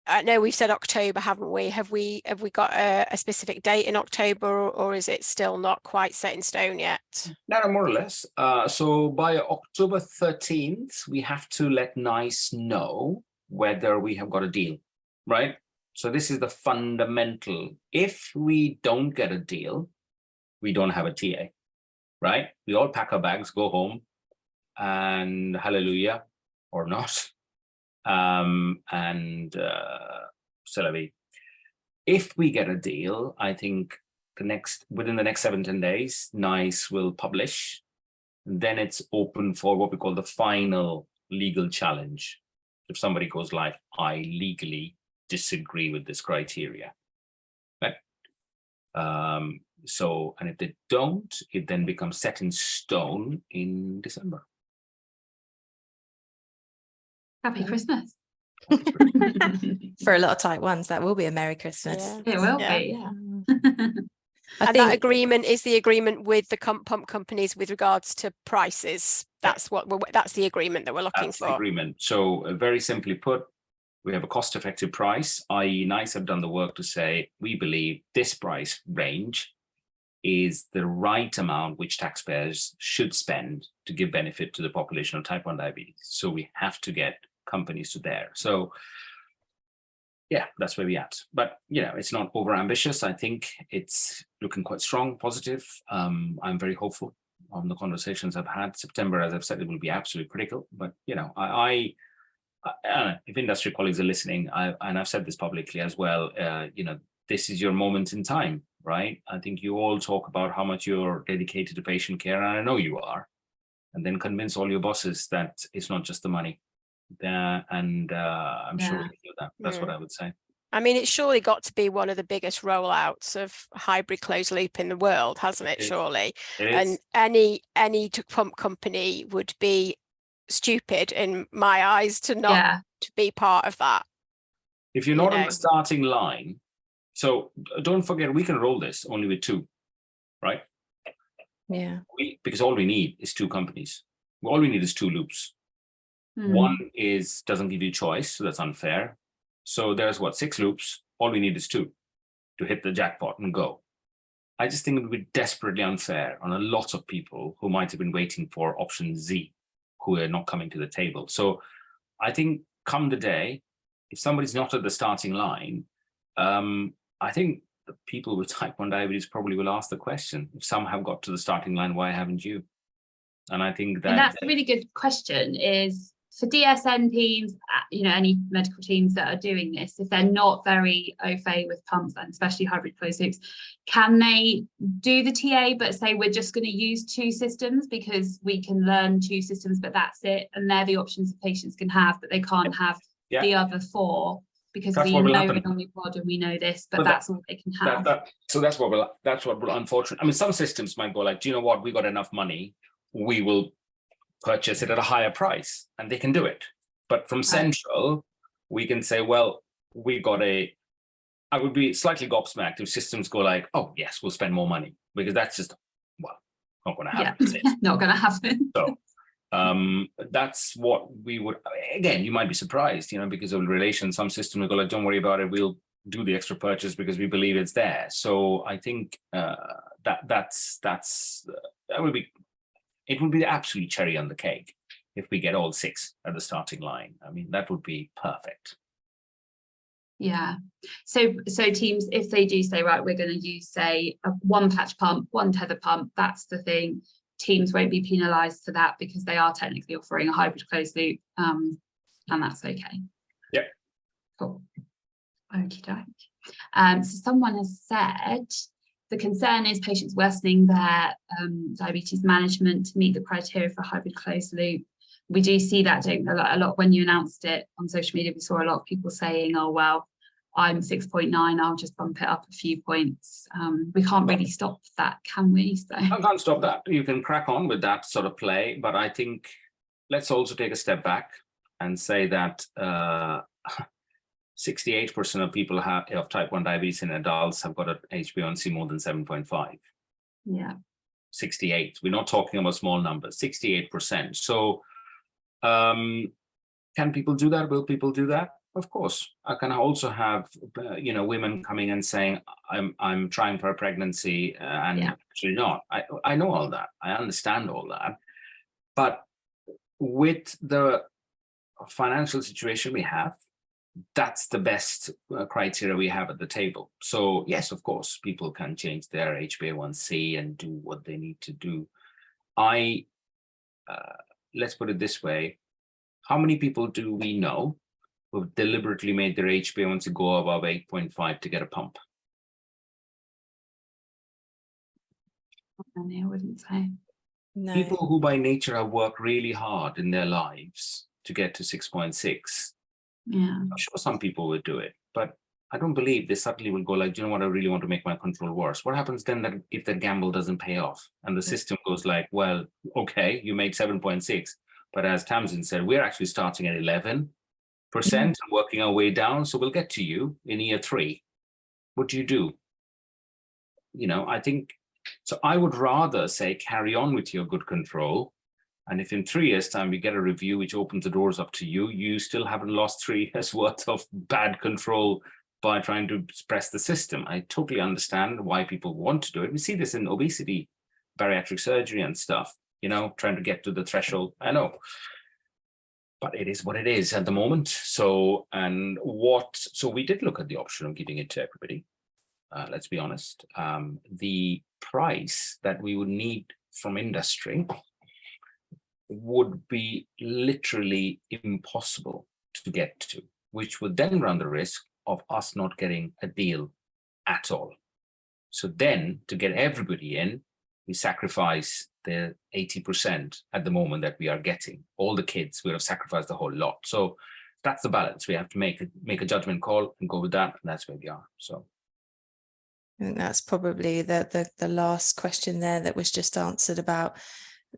I know we've said October, haven't we? Have we got a specific date in October, or is it still not quite set in stone yet? No, more or less. So by October 13th, we have to let NICE know whether we have got a deal, right? So this is the fundamental. If we don't get a deal, we don't have a TA, right? We all pack our bags, go home, and hallelujah, or not. C'est la vie. If we get a deal, I think within the next 7-10 days, NICE will publish. Then it's open for what we call the final legal challenge. If somebody goes like, I legally disagree with this criteria, right? And if they don't, it then becomes set in stone in December. Happy Christmas. For a lot of type 1s, that will be a Merry Christmas. Yeah. It will Yeah. be, yeah. I And think that agreement is the agreement with the pump companies with regards to prices. That's that's the agreement that we're looking That's the for. agreement. So very simply put, we have a cost-effective price, i.e. NICE have done the work to say, we believe this price range is the right amount which taxpayers should spend to give benefit to the population of type 1 diabetes. So we have to get companies to there. So yeah, that's where we're at. But, you know, it's not over ambitious. I think it's looking quite strong, positive. I'm very hopeful on the conversations I've had. September, as I've said, it will be absolutely critical. But, you know, I if industry colleagues are listening, and I've said this publicly as well, you know, this is your moment in time, right? I think you all talk about how much you're dedicated to patient care, and I know you are. And then convince all your bosses that it's not just the money. I'm sure we can do that. That's what I would say. I mean, it's surely got to be one of the biggest rollouts of hybrid closed loop in the world, hasn't it? Surely. And any pump company would be stupid in my eyes to not to be part of that. If you're not on the starting line, so don't forget, we can roll this only with 2, right? Yeah. Because all we need is 2 companies. All we need is 2 loops. One doesn't give you choice, so that's unfair. So there's 6 loops. All we need is 2 to hit the jackpot and go. I just think it would be desperately unfair on a lot of people who might have been waiting for option Z, who are not coming to the table. So I think come the day, if somebody's not at the starting line, I think the people with type 1 diabetes probably will ask the question, if some have got to the starting line, why haven't you? And I think that's a really good question, is for DSN teams, you know, any medical teams that are doing this, if they're not very au fait with pumps and especially hybrid closed loops, can they do the TA but say we're just going to use 2 systems because we can learn 2 systems, but that's it, and they're the options that patients can have, but they can't have the other 4 because we know an Omnipod and we know this, but that's all they can have. So that's what will unfortunately. I mean, some systems might go like, do you know what? We got enough money. We will purchase it at a higher price, and they can do it. But from central, we can say, well, we got I would be slightly gobsmacked if systems go like, oh yes, we'll spend more money, because that's just, well, not going to happen. Not going to happen. So that's what we would, again, you might be surprised, you know, because of relations, some systems will go like, don't worry about it, we'll do the extra purchase because we believe it's there. So I think that would be, it would be the absolute cherry on the cake if we get all 6 at the starting line. I mean, that would be perfect. Yeah. So teams, if they do say, right, we're going to use, say, a 1 patch pump, 1 tether pump, that's the thing. Teams won't be penalised for that because they are technically offering a hybrid closed loop, and that's okay. Yeah. Cool. Okie doke. So someone has said, the concern is patients worsening their diabetes management to meet the criteria for hybrid closed loop. We do see that, don't we? A lot when you announced it on social media, we saw a lot of people saying, oh, well, I'm 6.9, I'll just bump it up a few points. We can't really stop that, can we? So I can't stop that. You can crack on with that sort of play, but I think let's also take a step back and say that 68% of people of type 1 diabetes in adults have got an HbA1c more than 7.5. Yeah. 68. We're not talking about small numbers, 68%. So can people do that? Will people do that? Of course. I can also have, you know, women coming and saying, I'm trying for a pregnancy and actually not. I know all that. I understand all that. But with the financial situation we have, that's the best criteria we have at the table. So yes, of course, people can change their HbA1c and do what they need to do. Let's put it this way. How many people do we know who've deliberately made their HbA1c go above 8.5 to get a pump? I wouldn't say. No. People who by nature have worked really hard in their lives to get to 6.6. Yeah. I'm sure some people would do it, but I don't believe they suddenly will go like, do you know what, I really want to make my control worse. What happens then if the gamble doesn't pay off and the system goes like, well, okay, you made 7.6, but as Tamsin said, we're actually starting at 11. and working our way down. So we'll get to you in year 3. What do you do? You know, I think, so I would rather say carry on with your good control. And if in 3 years' time we get a review which opens the doors up to you, you still haven't lost 3 years worth of bad control by trying to suppress the system. I totally understand why people want to do it. We see this in obesity, bariatric surgery and stuff, you know, trying to get to the threshold. I know, but it is what it is at the moment. So we did look at the option of giving it to everybody. Let's be honest. The price that we would need from industry would be literally impossible to get to, which would then run the risk of us not getting a deal at all. So then to get everybody in, we sacrifice the 80% at the moment that we are getting. All the kids, we have sacrificed the whole lot. So that's the balance. We have to make a judgment call and go with that. And that's where we are. So I think that's probably the last question there that was just answered about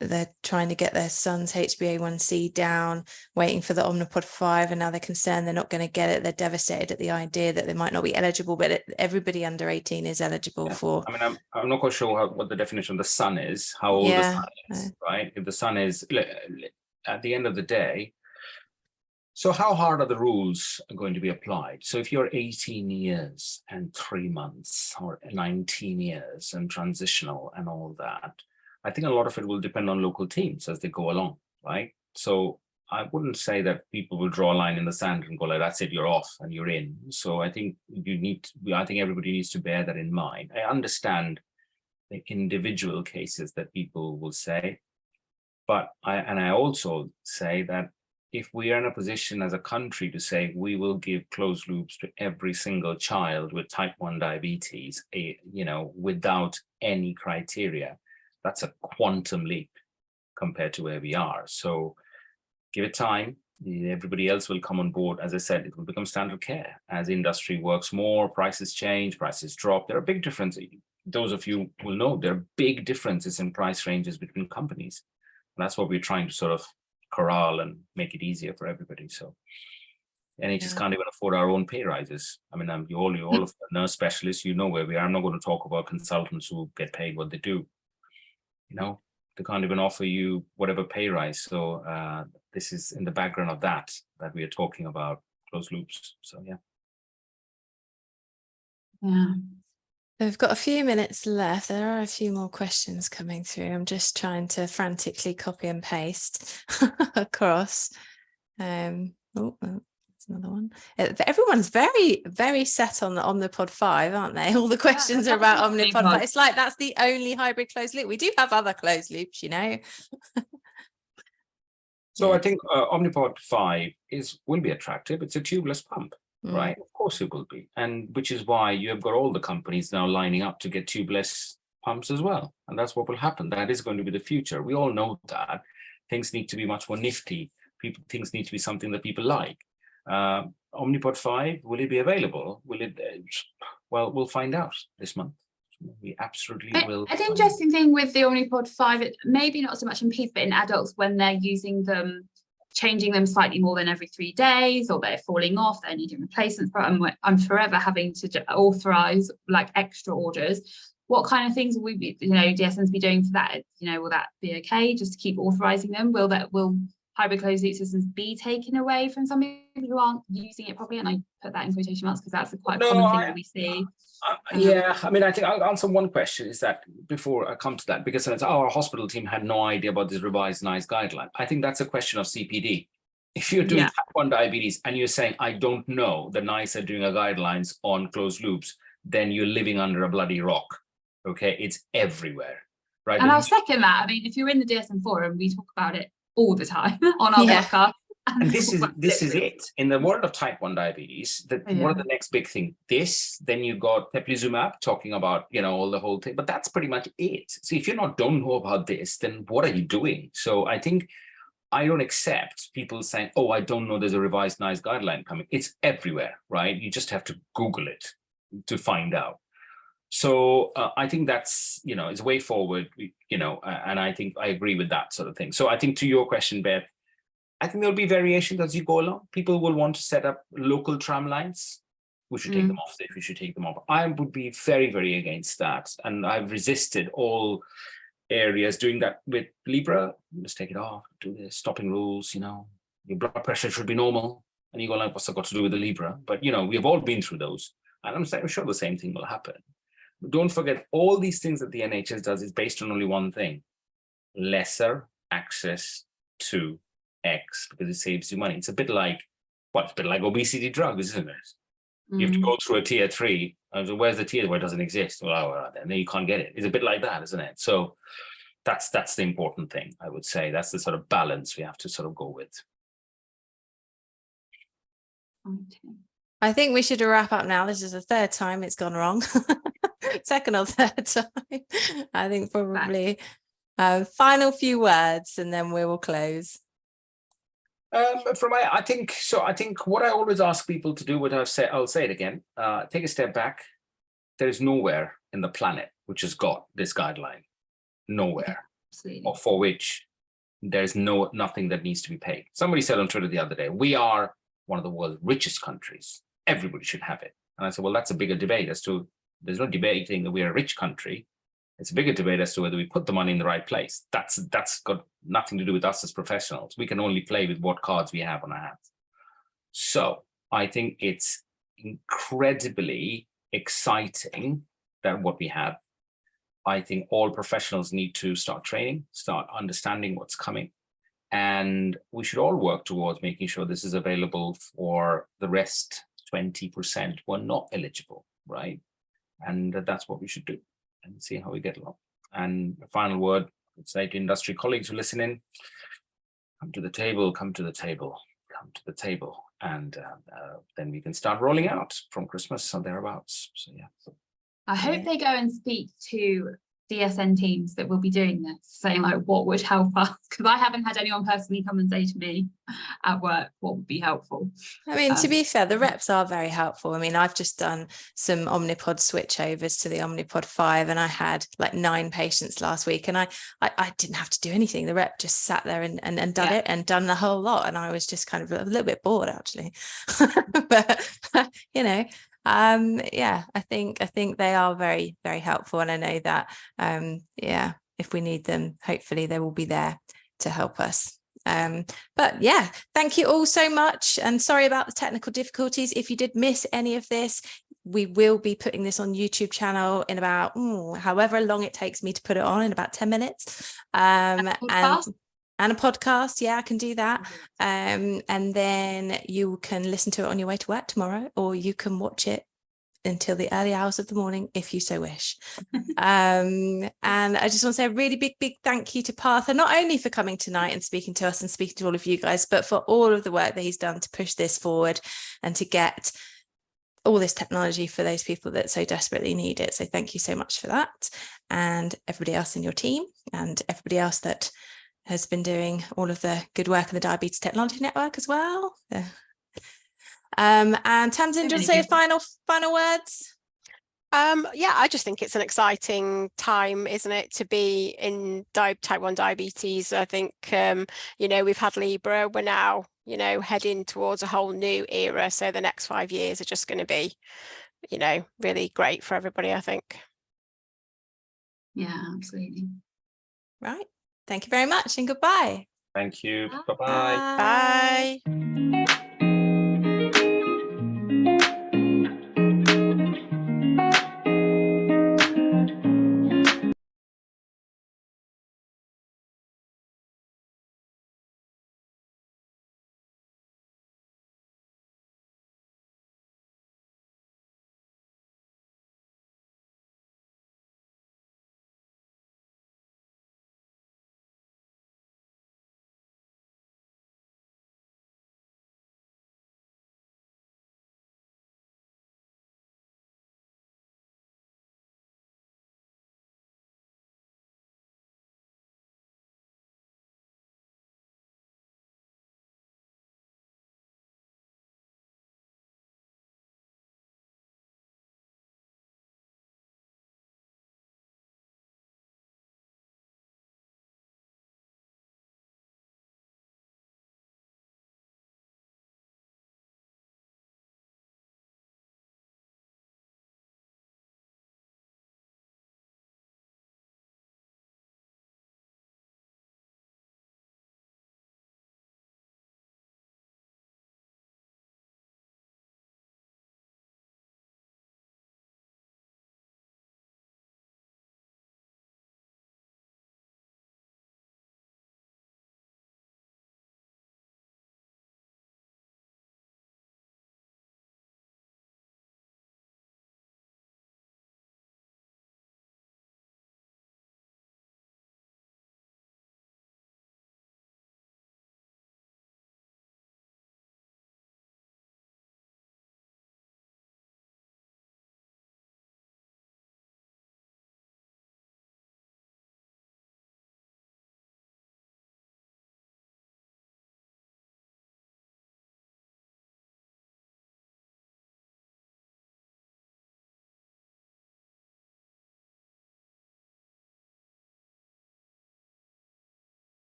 they're trying to get their son's HbA1c down, waiting for the Omnipod 5, and now they're concerned they're not going to get it. They're devastated at the idea that they might not be eligible, but everybody under 18 is eligible for. I mean, I'm not quite sure what the definition of the son is, how old the son is, right? If the son is, at the end of the day, so how hard are the rules going to be applied? So if you're 18 years and 3 months or 19 years and transitional and all that, I think a lot of it will depend on local teams as they go along, right? So I wouldn't say that people will draw a line in the sand and go like, that's it, you're off and you're in. So I think I think everybody needs to bear that in mind. I understand the individual cases that people will say, but I also say that if we are in a position as a country to say we will give closed loops to every single child with type 1 diabetes, you know, without any criteria, that's a quantum leap compared to where we are. So give it time. Everybody else will come on board. As I said, it will become standard care as industry works more, prices change, prices drop. There are big differences. Those of you will know there are big differences in price ranges between companies. And that's what we're trying to sort of corral and make it easier for everybody. So NHS can't even afford our own pay rises. I mean, all of the nurse specialists, you know where we are. I'm not going to talk about consultants who get paid what they do. You know, they can't even offer you whatever pay rise. So this is in the background of that we are talking about closed loops. So yeah. We've got a few minutes left. There are a few more questions coming through. I'm just trying to frantically copy and paste across. That's another one. Everyone's very, very set on the Omnipod 5, aren't they? All the questions are about Omnipod 5. It's like that's the only hybrid closed loop. We do have other closed loops, you know. So I think Omnipod 5 will be attractive. It's a tubeless pump, right? Of course it will be. And which is why you have got all the companies now lining up to get tubeless pumps as well. And that's what will happen. That is going to be the future. We all know that things need to be much more nifty. Things need to be something that people like. Omnipod 5, will it be available? Will it? Well, we'll find out this month. We absolutely will. An interesting thing with the Omnipod 5, it maybe not so much in peds, but in adults when they're using them, changing them slightly more than every 3 days, or they're falling off, they're needing replacements. But I'm forever having to authorize like extra orders. What kind of things will we be, DSMs be doing for that? Will that be okay? Just to keep authorizing them? Will hybrid closed loop systems be taken away from some people who aren't using it properly? And I put that in quotation marks because that's a quite common thing that we see. Yeah, I mean, I think I'll answer one question is that before I come to that, because it's our hospital team had no idea about this revised NICE guideline. I think that's a question of CPD. If you're doing type 1 diabetes and you're saying, I don't know the NICE are doing a guidelines on closed loops, then you're living under a bloody rock. Okay, it's everywhere, right? And I'll second that. I mean, if you're in the DSM forum, we talk about it all the time on our podcast. And this is it. In the world of type 1 diabetes, what are the next big thing? Then you got teplizumab talking about, all the whole thing, but that's pretty much it. So if you don't know about this, then what are you doing? So I think I don't accept people saying, oh, I don't know there's a revised NICE guideline coming. It's everywhere, right? You just have to Google it to find out. So I think that's, it's way forward, and I think I agree with that sort of thing. So I think to your question, Beth, I think there'll be variations as you go along. People will want to set up local tram lines. We should take them off. If we should take them off, I would be very, very against that. And I've resisted all areas doing that with Libra. Just take it off, do the stopping rules, your blood pressure should be normal. And you go like, what's that got to do with the Libra? But, we've all been through those. And I'm sure the same thing will happen. But don't forget, all these things that the NHS does is based on only one thing: lesser access to X, because it saves you money. It's a bit like obesity drugs, isn't it? You have to go through a tier 3. Where's the tier where it doesn't exist? Well, then you can't get it. It's a bit like that, isn't it? So that's the important thing, I would say. That's the sort of balance we have to sort of go with. Okay. I think we should wrap up now. This is the third time it's gone wrong. Second or third time. I think probably final few words and then we will close. I think what I always ask people to do, I'll say it again, take a step back. There is nowhere in the planet which has got this guideline. Nowhere. Absolutely. Or for which there's nothing that needs to be paid. Somebody said on Twitter the other day, we are one of the world's richest countries. Everybody should have it. And I said, well, that's a bigger debate as to, there's no debating that we're a rich country. It's a bigger debate as to whether we put the money in the right place. That's got nothing to do with us as professionals. We can only play with what cards we have on our hands. So I think it's incredibly exciting that what we have. I think all professionals need to start training, start understanding what's coming. And we should all work towards making sure this is available for the rest 20% who are not eligible, right? And that's what we should do. And see how we get along. And the final word, I would say to industry colleagues who listen in, come to the table, come to the table, come to the table. And then we can start rolling out from Christmas or thereabouts. So, yeah. I hope they go and speak to DSN teams that will be doing this, saying like what would help us, because I haven't had anyone personally come and say to me at work what would be helpful. I mean, to be fair, the reps are very helpful. I mean, I've just done some Omnipod switchovers to the Omnipod 5 and I had like 9 patients last week and I didn't have to do anything. The rep just sat there and done it and done the whole lot, and I was just kind of a little bit bored actually. But I think they are very, very helpful, and I know that if we need them, hopefully they will be there to help us. But yeah, thank you all so much, and sorry about the technical difficulties. If you did miss any of this, we will be putting this on YouTube channel in about however long it takes me to put it on, in about 10 minutes. And a podcast, yeah, I can do that. And then you can listen to it on your way to work tomorrow, or you can watch it until the early hours of the morning if you so wish. And I just want to say a really big thank you to Partha, not only for coming tonight and speaking to us and speaking to all of you guys, but for all of the work that he's done to push this forward and to get all this technology for those people that so desperately need it. So thank you so much for that, and everybody else in your team and everybody else that has been doing all of the good work in the Diabetes Technology Network as well. And Tamsin, do you want to say final words? Yeah, I just think it's an exciting time, isn't it, to be in type 1 diabetes. I think, we've had Libra, we're now, heading towards a whole new era. So the next 5 years are just going to be, really great for everybody, I think. Yeah, absolutely. Right. Thank you very much and goodbye. Thank you. Bye-bye. Bye.